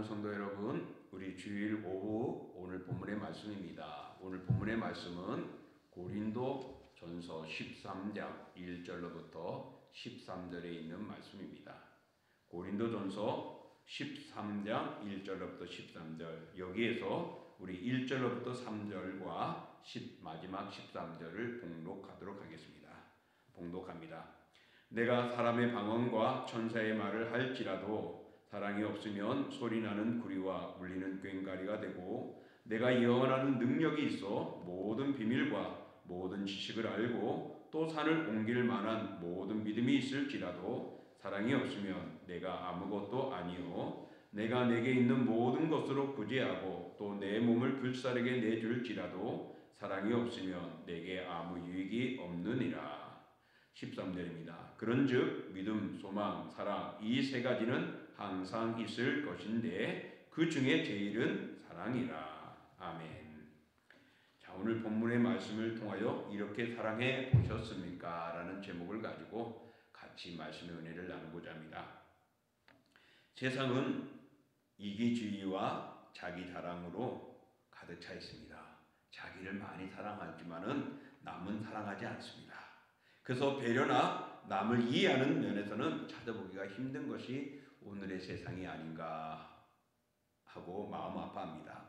사랑하는 성도 여러분, 우리 주일 오후 오늘 본문의 말씀입니다. 오늘 본문의 말씀은 고린도 전서 13장 1절로부터 13절에 있는 말씀입니다. 고린도 전서 13장 1절로부터 13절, 여기에서 우리 1절로부터 3절과 마지막 13절을 봉독하도록 하겠습니다. 봉독합니다. 내가 사람의 방언과 천사의 말을 할지라도 사랑이 없으면 소리나는 구리와 울리는 꽹과리가 되고, 내가 예언하는 능력이 있어 모든 비밀과 모든 지식을 알고 또 산을 옮길 만한 모든 믿음이 있을지라도 사랑이 없으면 내가 아무것도 아니요 내가 내게 있는 모든 것으로 구제하고 또 내 몸을 불사르게 내줄지라도 사랑이 없으면 내게 아무 유익이 없느니라. 13절입니다. 그런즉 믿음, 소망, 사랑 이 세 가지는 항상 있을 것인데 그 중에 제일은 사랑이라. 아멘. 자, 오늘 본문의 말씀을 통하여 이렇게 사랑해 보셨습니까? 라는 제목을 가지고 같이 말씀의 은혜를 나누고자 합니다. 세상은 이기주의와 자기 자랑으로 가득 차 있습니다. 자기를 많이 사랑하지만은 남은 사랑하지 않습니다. 그래서 배려나 남을 이해하는 면에서는 찾아보기가 힘든 것이 오늘의 세상이 아닌가 하고 마음 아파합니다.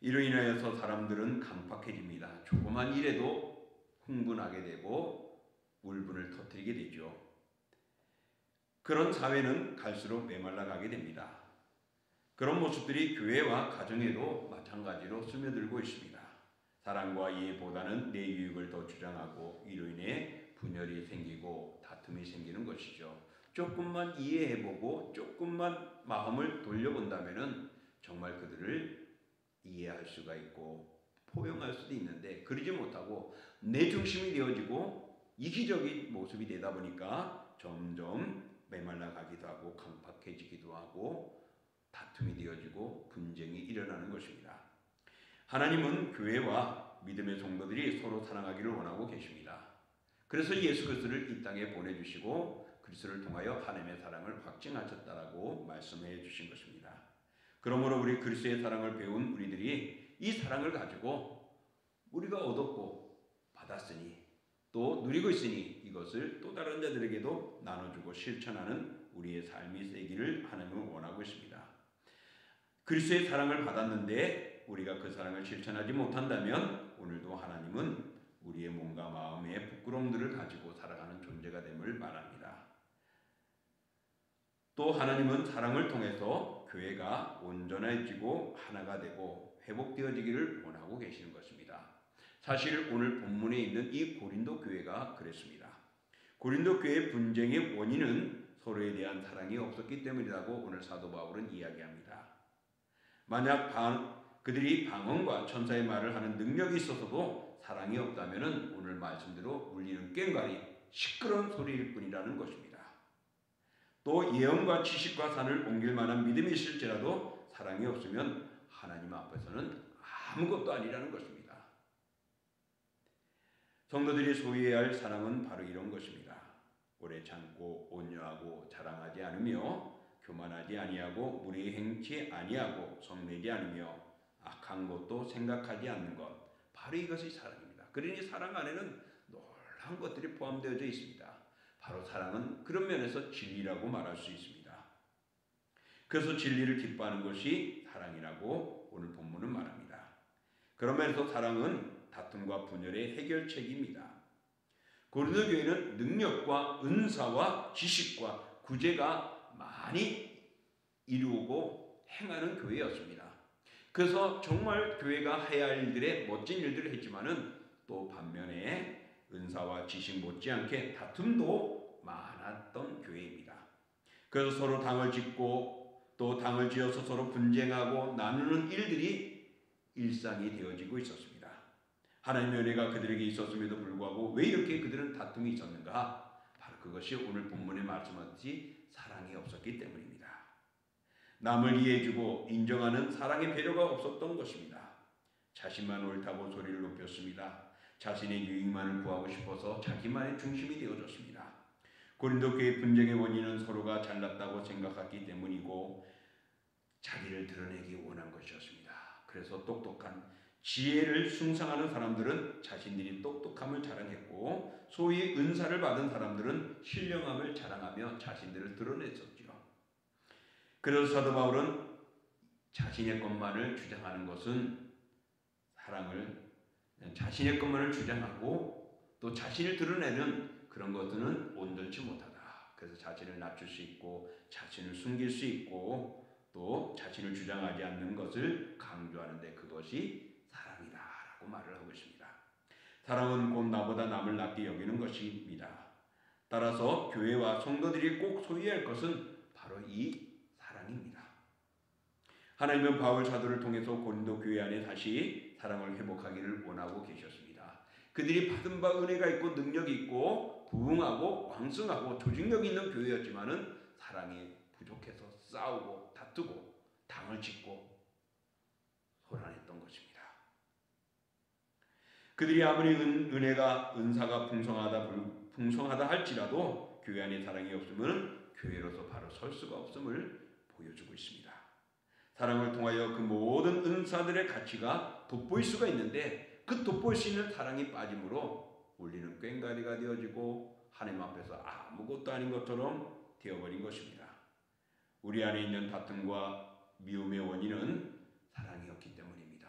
이로 인하여서 사람들은 강팍해집니다. 조그만 일에도 흥분하게 되고 울분을 터뜨리게 되죠. 그런 사회는 갈수록 메말라가게 됩니다. 그런 모습들이 교회와 가정에도 마찬가지로 스며들고 있습니다. 사랑과 이해보다는 내 유익을 더 주장하고 이로 인해 분열이 생기고 다툼이 생기는 것이죠. 조금만 이해해보고 조금만 마음을 돌려본다면 정말 그들을 이해할 수가 있고 포용할 수도 있는데, 그러지 못하고 내 중심이 되어지고 이기적인 모습이 되다 보니까 점점 메말라가기도 하고 강팍해지기도 하고 다툼이 되어지고 분쟁이 일어나는 것입니다. 하나님은 교회와 믿음의 성도들이 서로 사랑하기를 원하고 계십니다. 그래서 예수 그리스도를 이 땅에 보내주시고 그리스도를 통하여 하나님의 사랑을 확증하셨다라고 말씀해 주신 것입니다. 그러므로 우리 그리스도의 사랑을 배운 우리들이 이 사랑을 가지고 우리가 얻었고 받았으니 또 누리고 있으니 이것을 또 다른 자들에게도 나눠주고 실천하는 우리의 삶이 되기를 하나님은 원하고 있습니다. 그리스도의 사랑을 받았는데 우리가 그 사랑을 실천하지 못한다면 오늘도 하나님은 우리의 몸과 마음의 부끄러움들을 가지고 살아가는 존재가 됨을 말합니다. 또 하나님은 사랑을 통해서 교회가 온전해지고 하나가 되고 회복되어지기를 원하고 계시는 것입니다. 사실 오늘 본문에 있는 이 고린도 교회가 그랬습니다. 고린도 교회의 분쟁의 원인은 서로에 대한 사랑이 없었기 때문이라고 오늘 사도 바울은 이야기합니다. 만약 그들이 방언과 천사의 말을 하는 능력이 있어서도 사랑이 없다면 오늘 말씀대로 울리는 꽹과리, 시끄러운 소리일 뿐이라는 것입니다. 또 예언과 지식과 산을 옮길 만한 믿음이 있을지라도 사랑이 없으면 하나님 앞에서는 아무것도 아니라는 것입니다. 성도들이 소유해야 할 사랑은 바로 이런 것입니다. 오래 참고 온유하고 자랑하지 않으며 교만하지 아니하고 무리 행치 아니하고 성내지 않으며 악한 것도 생각하지 않는 것, 바로 이것이 사랑입니다. 그러니 사랑 안에는 놀라운 것들이 포함되어져 있습니다. 바로 사랑은 그런 면에서 진리라고 말할 수 있습니다. 그래서 진리를 기뻐하는 것이 사랑이라고 오늘 본문은 말합니다. 그런 면에서 사랑은 다툼과 분열의 해결책입니다. 고린도 교회는 능력과 은사와 지식과 구제가 많이 이루고 행하는 교회였습니다. 그래서 정말 교회가 해야 할 일들에 멋진 일들을 했지만은 또 반면에 은사와 지식 못지않게 다툼도 많았던 교회입니다. 그래서 서로 당을 짓고 또 당을 지어서 서로 분쟁하고 나누는 일들이 일상이 되어지고 있었습니다. 하나님의 은혜가 그들에게 있었음에도 불구하고 왜 이렇게 그들은 다툼이 있었는가? 바로 그것이 오늘 본문에 말씀하듯이 사랑이 없었기 때문입니다. 남을 이해해주고 인정하는 사랑의 배려가 없었던 것입니다. 자신만 옳다고 소리를 높였습니다. 자신의 유익만을 구하고 싶어서 자기만의 중심이 되어졌습니다. 고린도 교회 분쟁의 원인은 서로가 잘났다고 생각했기 때문이고 자기를 드러내기 원한 것이었습니다. 그래서 똑똑한 지혜를 숭상하는 사람들은 자신들이 똑똑함을 자랑했고 소위 은사를 받은 사람들은 신령함을 자랑하며 자신들을 드러냈었죠. 그래서 사도 바울은 자신의 것만을 주장하는 것은 자신의 것만을 주장하고 또 자신을 드러내는 그런 것들은 온전치 못하다. 그래서 자신을 낮출 수 있고 자신을 숨길 수 있고 또 자신을 주장하지 않는 것을 강조하는데 그것이 사랑이다라고 말을 하고 있습니다. 사랑은 곧 나보다 남을 낮게 여기는 것입니다. 따라서 교회와 성도들이 꼭 소유할 것은 바로 이 사랑입니다. 하나님은 바울 사도를 통해서 고린도 교회 안에 다시 사랑을 회복하기를 원하고 계셨습니다. 그들이 받은 바 은혜가 있고 능력이 있고 부흥하고 왕성하고 조직력이 있는 교회였지만은 사랑이 부족해서 싸우고 다투고 당을 짓고 소란했던 것입니다. 그들이 아무리 은사가 풍성하다 할지라도 교회 안에 사랑이 없으면 교회로서 바로 설 수가 없음을 보여주고 있습니다. 사랑을 통하여 그 모든 은사들의 가치가 돋보일 수가 있는데 그 돋보일 수 있는 사랑이 빠짐으로 우리는 꽹과리가 되어지고 하나님 앞에서 아무것도 아닌 것처럼 되어버린 것입니다. 우리 안에 있는 다툼과 미움의 원인은 사랑이었기 때문입니다.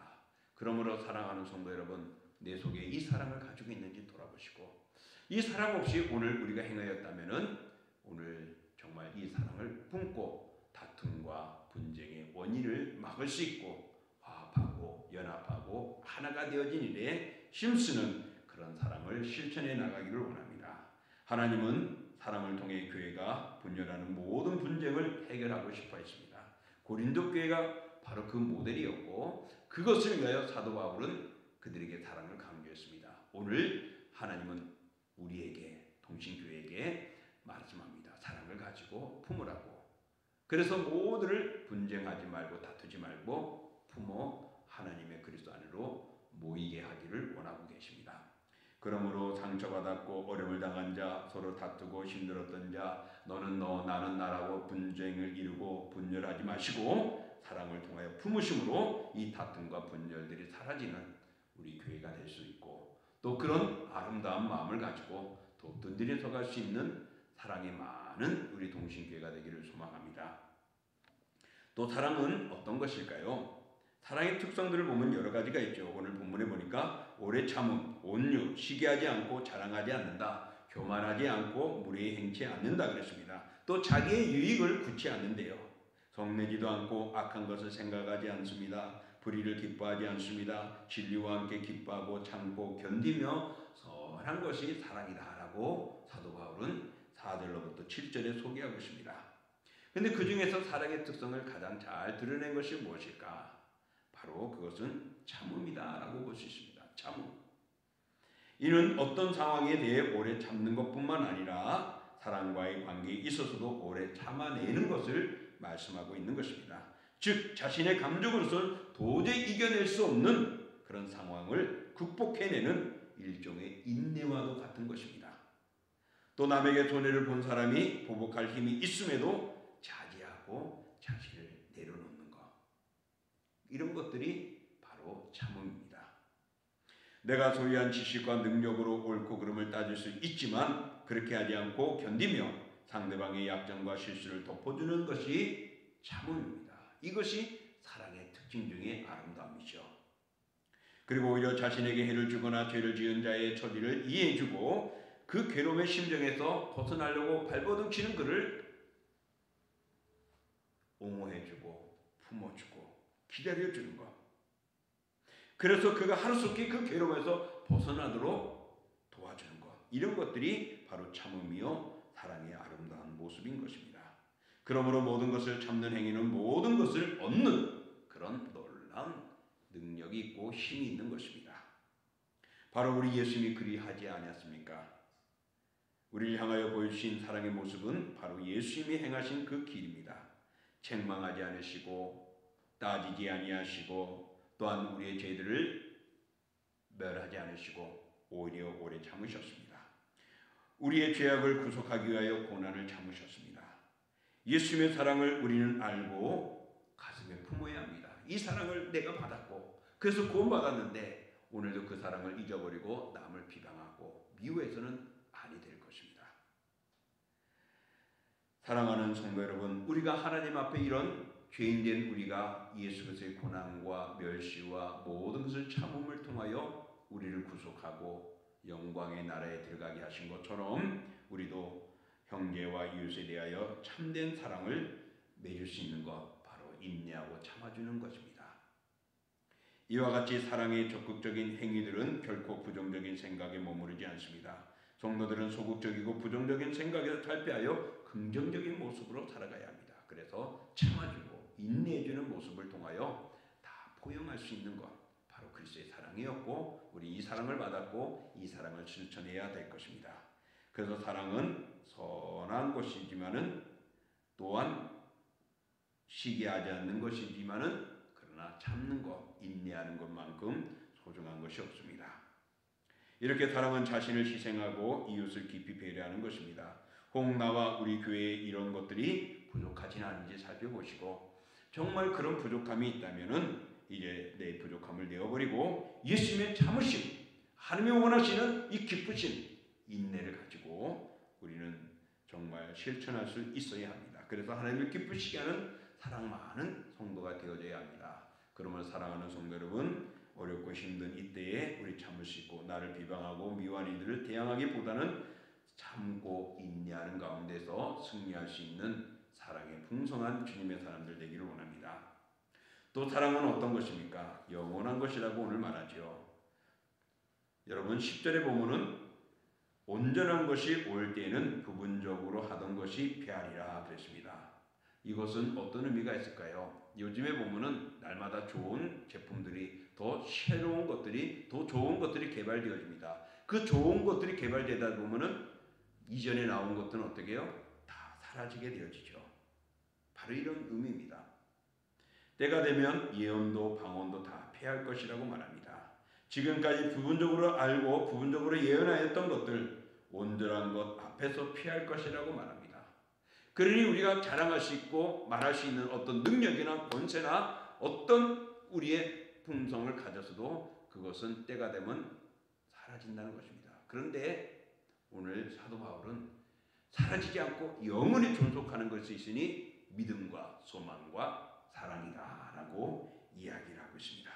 그러므로 사랑하는 성도 여러분, 내 속에 이 사랑을 가지고 있는지 돌아보시고 이 사랑 없이 오늘 우리가 행하였다면 오늘 정말 이 사랑을 품고 다툼과 분쟁의 원인을 막을 수 있고 화합하고 연합하고 하나가 되어진 일에 힘쓰는 그런 사랑을 실천해 나가기를 원합니다. 하나님은 사랑을 통해 교회가 분열하는 모든 분쟁을 해결하고 싶어 했습니다. 고린도 교회가 바로 그 모델이었고 그것을 위하여 사도 바울은 그들에게 사랑을 강조했습니다. 오늘 하나님은 우리에게 동신교회에게 말씀합니다. 사랑을 가지고 품으라고. 그래서 모두를 분쟁하지 말고 다투지 말고 품어 하나님의 그리스도 안으로 모이게 하기를 원하고 계십니다. 그러므로 상처받았고 어려움을 당한 자, 서로 다투고 힘들었던 자, 너는 너 나는 나라고 분쟁을 이루고 분열하지 마시고 사랑을 통하여 품으심으로 이 다툼과 분열들이 사라지는 우리 교회가 될 수 있고 또 그런 아름다운 마음을 가지고 또 든든히 서갈 수 있는 사랑이 많은 우리 동신교회가 되기를 소망합니다. 또 사랑은 어떤 것일까요? 사랑의 특성들을 보면 여러 가지가 있죠. 오늘 본문에 보니까 오래 참음, 온유, 시기하지 않고 자랑하지 않는다, 교만하지 않고 무례히 행치 않는다 그랬습니다. 또 자기의 유익을 굳지 않는데요. 성내지도 않고 악한 것을 생각하지 않습니다. 불의를 기뻐하지 않습니다. 진리와 함께 기뻐하고 참고 견디며 선한 것이 사랑이다라고 사도 바울은 4절로부터 7절에 소개하고 있습니다. 그런데 그 중에서 사랑의 특성을 가장 잘 드러낸 것이 무엇일까? 바로 그것은 참음이다라고 볼 수 있습니다. 참음. 이는 어떤 상황에 대해 오래 참는 것뿐만 아니라 사랑과의 관계에 있어서도 오래 참아내는 것을 말씀하고 있는 것입니다. 즉 자신의 감정으로서는 도저히 이겨낼 수 없는 그런 상황을 극복해내는 일종의 인내와도 같은 것입니다. 또 남에게 손해를 본 사람이 보복할 힘이 있음에도 자제하고 자신을 내려놓는 것, 이런 것들이 바로 참음입니다. 내가 소유한 지식과 능력으로 옳고 그름을 따질 수 있지만 그렇게 하지 않고 견디며 상대방의 약점과 실수를 덮어주는 것이 참음입니다. 이것이 사랑의 특징 중에 아름다움이죠. 그리고 오히려 자신에게 해를 주거나 죄를 지은 자의 처지를 이해해주고 그 괴로움의 심정에서 벗어나려고 발버둥치는 그를 옹호해주고 품어주고 기다려주는 것. 그래서 그가 하루속히 그 괴로움에서 벗어나도록 도와주는 것. 이런 것들이 바로 참음이요 사랑의 아름다운 모습인 것입니다. 그러므로 모든 것을 참는 행위는 모든 것을 얻는 그런 놀라운 능력이 있고 힘이 있는 것입니다. 바로 우리 예수님이 그리하지 아니었습니까? 우리를 향하여 보여주신 사랑의 모습은 바로 예수님이 행하신 그 길입니다. 책망하지 않으시고 따지지 아니하시고 또한 우리의 죄들을 멸하지 않으시고 오히려 오래 참으셨습니다. 우리의 죄악을 구속하기 위하여 고난을 참으셨습니다. 예수님의 사랑을 우리는 알고 가슴에 품어야 이 사랑을 내가 받았고 그래서 구원받았는데 오늘도 그 사랑을 잊어버리고 남을 비방하고 미워해서는 아니 될 것입니다. 사랑하는 성도 여러분, 우리가 하나님 앞에 이런 죄인된 우리가 예수 그리스도의 고난과 멸시와 모든 것을 참음을 통하여 우리를 구속하고 영광의 나라에 들어가게 하신 것처럼 우리도 형제와 이웃에 대하여 참된 사랑을 맺을 수 있는 것, 바로 인내하고 참아주는 것입니다. 이와 같이 사랑의 적극적인 행위들은 결코 부정적인 생각에 머무르지 않습니다. 성도들은 소극적이고 부정적인 생각에서 탈피하여 긍정적인 모습으로 살아가야 합니다. 그래서 참아주고 인내해주는 모습을 통하여 다 포용할 수 있는 것, 바로 그리스도의 사랑이었고 우리 이 사랑을 받았고 이 사랑을 실천해야 될 것입니다. 그래서 사랑은 선한 것이지만은 또한 시기하지 않는 것이지만은 그러나 참는 것, 인내하는 것만큼 소중한 것이 없습니다. 이렇게 사랑은 자신을 희생하고 이웃을 깊이 배려하는 것입니다. 혹 나와 우리 교회에 이런 것들이 부족하지는 않은지 살펴보시고 정말 그런 부족함이 있다면은 이제 내 부족함을 내어버리고 예수님의 참으심, 하나님이 원하시는 이 기쁘신 인내를 가지고 우리는 정말 실천할 수 있어야 합니다. 그래서 하나님을 기쁘시게 하는 사랑 많은 성도가 되어져야 합니다. 그러면 사랑하는 성도 여러분, 어렵고 힘든 이때에 우리 참을 수 있고 나를 비방하고 미워하는 이들을 대항하기보다는 참고 인내하는 가운데서 승리할 수 있는 사랑의 풍성한 주님의 사람들 되기를 원합니다. 또 사랑은 어떤 것입니까? 영원한 것이라고 오늘 말하죠. 여러분 10절에 보면은 온전한 것이 올 때에는 부분적으로 하던 것이 패하리라 그랬습니다. 이것은 어떤 의미가 있을까요? 요즘에 보면은 날마다 좋은 제품들이 더 새로운 것들이 더 좋은 것들이 개발되어집니다. 그 좋은 것들이 개발되다 보면은 이전에 나온 것들은 어떻게 해요? 다 사라지게 되어지죠. 바로 이런 의미입니다. 때가 되면 예언도 방언도 다 패할 것이라고 말합니다. 지금까지 부분적으로 알고 부분적으로 예언하였던 것들 온전한 것 앞에서 피할 것이라고 말합니다. 그러니 우리가 자랑할 수 있고 말할 수 있는 어떤 능력이나 권세나 어떤 우리의 품성을 가졌어도 그것은 때가 되면 사라진다는 것입니다. 그런데 오늘 사도 바울은 사라지지 않고 영원히 존속하는 것이 있으니 믿음과 소망과 사랑이다 라고 이야기를 하고 있습니다.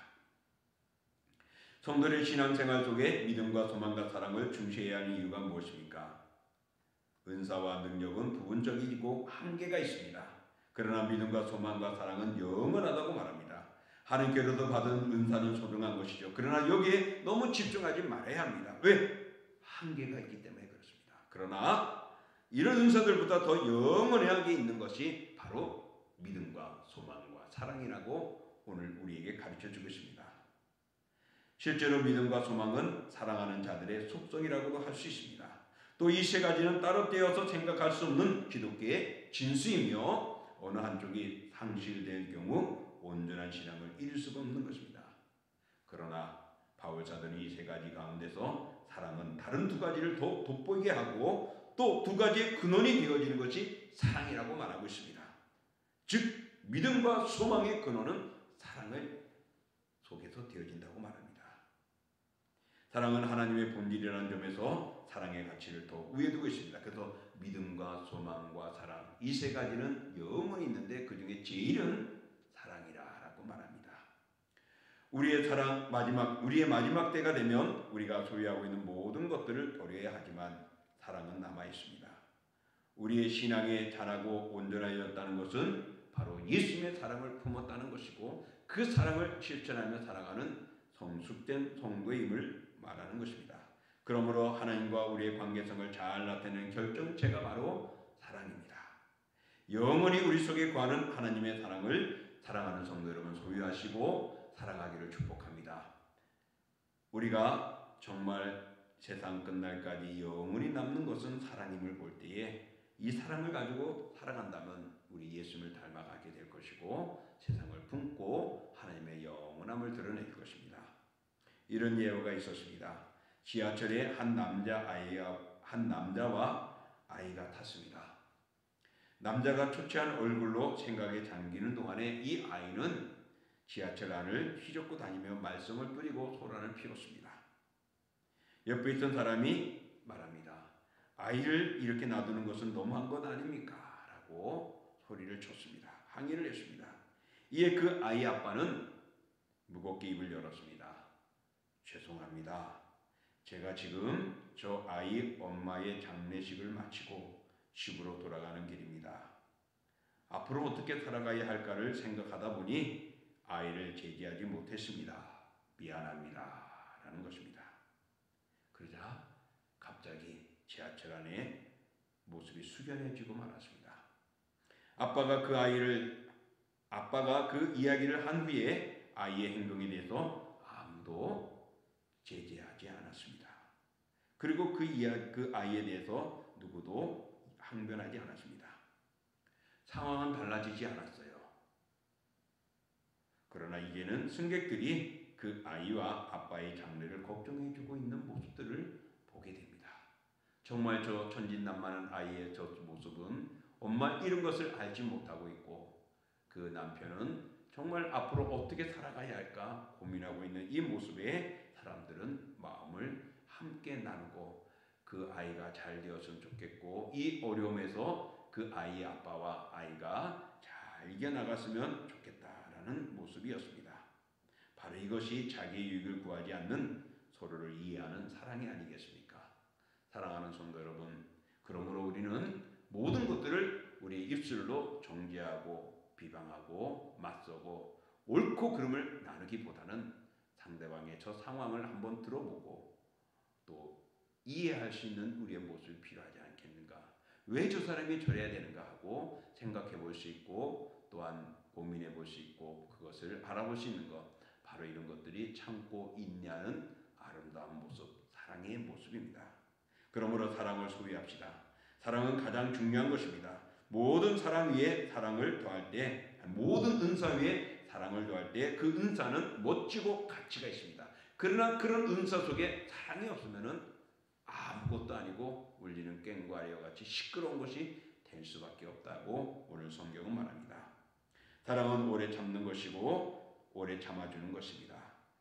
성도의 신앙생활 속에 믿음과 소망과 사랑을 중시해야 하는 이유가 무엇입니까? 은사와 능력은 부분적이고 한계가 있습니다. 그러나 믿음과 소망과 사랑은 영원하다고 말합니다. 하나님께로부터 받은 은사는 소중한 것이죠. 그러나 여기에 너무 집중하지 말아야 합니다. 왜? 한계가 있기 때문에 그렇습니다. 그러나 이런 은사들보다 더 영원하게 있는 것이 바로 믿음과 소망과 사랑이라고 오늘 우리에게 가르쳐주고 있습니다. 실제로 믿음과 소망은 사랑하는 자들의 속성이라고도 할 수 있습니다. 또 이 세 가지는 따로 떼어서 생각할 수 없는 기독교의 진수이며 어느 한쪽이 상실될 경우 온전한 신앙을 이룰 수가 없는 것입니다. 그러나 바울 사도는 이 세 가지 가운데서 사랑은 다른 두 가지를 더 돋보이게 하고 또 두 가지의 근원이 되어지는 것이 사랑이라고 말하고 있습니다. 즉 믿음과 소망의 근원은 사랑을 속에서 되어진다고 말합니다. 사랑은 하나님의 본질이라는 점에서 사랑의 가치를 더 위에 두고 있습니다. 그래서 믿음과 소망과 사랑 이 세 가지는 영원히 있는데 그 중에 제일은 사랑이라고 말합니다. 우리의 마지막 때가 되면 우리가 소유하고 있는 모든 것들을 버려야 하지만 사랑은 남아 있습니다. 우리의 신앙에 자라고 온전하였다는 것은 바로 예수님의 사랑을 품었다는 것이고 그 사랑을 실천하며 살아가는 성숙된 성도의 힘을 말하는 것입니다. 그러므로 하나님과 우리의 관계성을 잘 나타내는 결정체가 바로 사랑입니다. 영원히 우리 속에 거하는 하나님의 사랑을 사랑하는 성도 여러분 소유하시고 살아가기를 축복합니다. 우리가 정말 세상 끝날까지 영원히 남는 것은 사랑임을 볼 때에 이 사랑을 가지고 살아간다면 우리 예수님을 닮아가게 될 것이고 세상을 품고 하나님의 영원함을 드러낼 것입니다. 이런 예화가 있었습니다. 지하철에 한 남자와 아이가 탔습니다. 남자가 초췌한 얼굴로 생각에 잠기는 동안에 이 아이는 지하철 안을 휘젓고 다니며 말썽을 뿌리고 소란을 피웠습니다. 옆에 있던 사람이 말합니다. 아이를 이렇게 놔두는 것은 너무한 것 아닙니까? 라고 소리를 쳤습니다. 항의를 했습니다. 이에 그 아이 아빠는 무겁게 입을 열었습니다. 죄송합니다. 제가 지금 저 아이 엄마의 장례식을 마치고 집으로 돌아가는 길입니다. 앞으로 어떻게 살아가야 할까를 생각하다 보니 아이를 제지하지 못했습니다. 미안합니다. 라는 것입니다. 그러자 갑자기 지하철 안에 모습이 숙연해지고 말았습니다. 아빠가 그 이야기를 한 후에 아이의 행동에 대해서 아무도 제지하지 않았습니다. 그리고 그 아이에 대해서 누구도 항변하지 않았습니다. 상황은 달라지지 않았어요. 그러나 이제는 승객들이 그 아이와 아빠의 장례를 걱정해주고 있는 모습들을 보게 됩니다. 정말 저 천진난만한 아이의 저 모습은 엄마 이런 것을 알지 못하고 있고 그 남편은 정말 앞으로 어떻게 살아가야 할까 고민하고 있는 이 모습에 사람들은 마음을 함께 나누고 그 아이가 잘 되었으면 좋겠고 이 어려움에서 그 아이의 아빠와 아이가 잘 이겨나갔으면 좋겠다라는 모습이었습니다. 바로 이것이 자기의 유익을 구하지 않는 서로를 이해하는 사랑이 아니겠습니까? 사랑하는 성도 여러분, 그러므로 우리는 모든 것들을 우리의 입술로 정죄하고 비방하고 맞서고 옳고 그름을 나누기보다는 상대방의 저 상황을 한번 들어보고 또 이해할 수 있는 우리의 모습이 필요하지 않겠는가? 왜 저 사람이 저래야 되는가 하고 생각해 볼 수 있고 또한 고민해 볼 수 있고 그것을 알아볼 수 있는 것, 바로 이런 것들이 참고 인내하는 아름다운 모습, 사랑의 모습입니다. 그러므로 사랑을 소유합시다. 사랑은 가장 중요한 것입니다. 모든 사랑 위에 사랑을 더할 때, 모든 은사 위에 사랑을 더할 때 그 은사는 멋지고 가치가 있습니다. 그러나 그런 은사 속에 사랑이 없으면은 아무것도 아니고 울리는 꽹과리와 같이 시끄러운 것이 될 수밖에 없다고 오늘 성경은 말합니다. 사랑은 오래 참는 것이고 오래 참아주는 것입니다.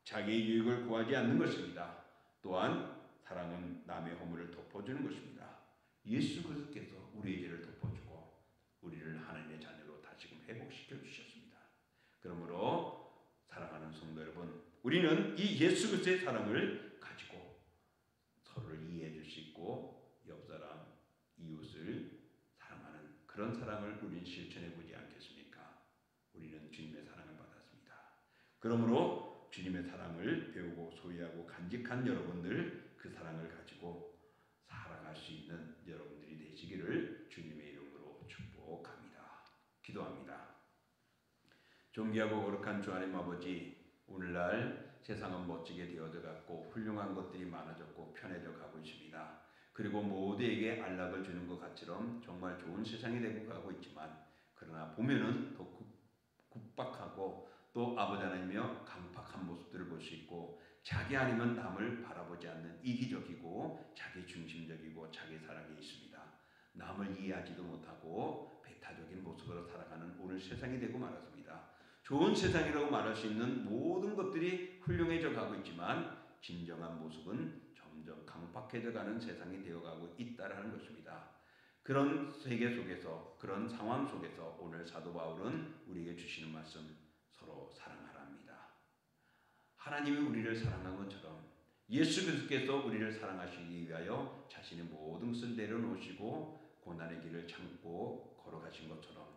자기의 유익을 구하지 않는 것입니다. 또한 사랑은 남의 허물을 덮어주는 것입니다. 예수 그리스도께서 우리의 죄를 덮어주고 우리를 하나님의 자녀로 다시금 회복시켜 주셨습니다. 그러므로 사랑하는 성도 여러분, 우리는 이 예수 그리스도의 사랑을 가지고 서로를 이해해 줄 수 있고 옆 사람, 이웃을 사랑하는 그런 사랑을 우리는 실천해 보지 않겠습니까? 우리는 주님의 사랑을 받았습니다. 그러므로 주님의 사랑을 배우고 소유하고 간직한 여러분들, 그 사랑을 가지고 살아갈 수 있는 여러분들이 되시기를 주님의 이름으로 축복합니다. 기도합니다. 존귀하고 거룩한 주 하나님 아버지, 오늘날 세상은 멋지게 되어져 갔고 훌륭한 것들이 많아졌고 편해져 가고 있습니다. 그리고 모두에게 안락을 주는 것 같처럼 정말 좋은 세상이 되고 가고 있지만, 그러나 보면은 더 급박하고 또 아버지 하나님이여 강팍한 모습들을 볼 수 있고, 자기 아니면 남을 바라보지 않는 이기적이고 자기 중심적이고 자기 사랑이 있습니다. 남을 이해하지도 못하고 배타적인 모습으로 살아가는 오늘 세상이 되고 말았습니다. 좋은 세상이라고 말할 수 있는 모든 것들이 훌륭해져 가고 있지만 진정한 모습은 점점 강팍해져 가는 세상이 되어가고 있다라는 것입니다. 그런 세계 속에서, 그런 상황 속에서 오늘 사도 바울은 우리에게 주시는 말씀, 서로 사랑하랍니다. 하나님이 우리를 사랑한 것처럼 예수 그리스도께서 우리를 사랑하시기 위하여 자신의 모든 것을 내려놓으시고 고난의 길을 참고 걸어가신 것처럼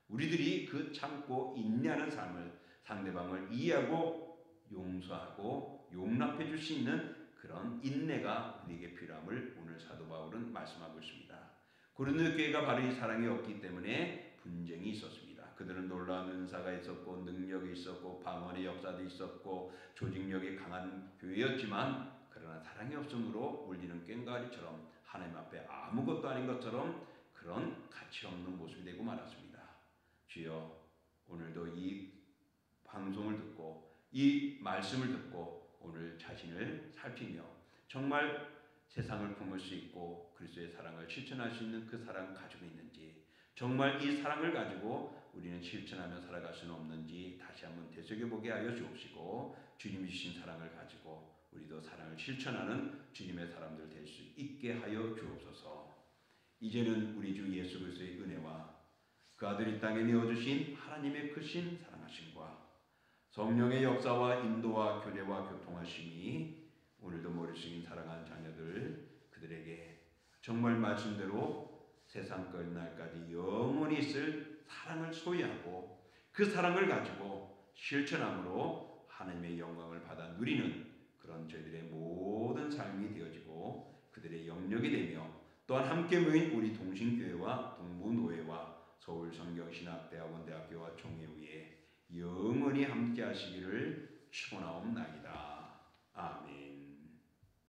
우리들이 그 참고 인내하는 삶을, 상대방을 이해하고 용서하고 용납해 줄 수 있는 그런 인내가 우리에게 필요함을 오늘 사도 바울은 말씀하고 있습니다. 고린도 교회가 바로 이 사랑이 없기 때문에 분쟁이 있었습니다. 그들은 놀라운 은사가 있었고 능력이 있었고 방언의 역사도 있었고 조직력이 강한 교회였지만, 그러나 사랑이 없으므로 울리는 꽹과리처럼 하나님 앞에 아무것도 아닌 것처럼 그런 가치 없는 모습이 되고 말았습니다. 주여, 오늘도 이 방송을 듣고 이 말씀을 듣고 오늘 자신을 살피며 정말 세상을 품을 수 있고 그리스도의 사랑을 실천할 수 있는 그 사랑을 가지고 있는지, 정말 이 사랑을 가지고 우리는 실천하며 살아갈 수는 없는지 다시 한번 되새겨보게 하여 주옵시고, 주님이 주신 사랑을 가지고 우리도 사랑을 실천하는 주님의 사람들 될 수 있게 하여 주옵소서. 이제는 우리 주 예수 그리스도의 은혜와 그 아들 이 땅에 내어주신 하나님의 크신 사랑하심과 성령의 역사와 인도와 교제와 교통하심이 오늘도 머리 숙인 사랑하는 자녀들 그들에게 정말 말씀대로 세상 끝날까지 영원히 있을 사랑을 소유하고 그 사랑을 가지고 실천함으로 하나님의 영광을 받아 누리는 그런 저희들의 모든 삶이 되어지고 그들의 영역이 되며, 또한 함께 모인 우리 동신교회와 동부노회와 서울성경신학대학원 대학교와 총회위에 영원히 함께 하시기를 축원하옵나이다. 아멘.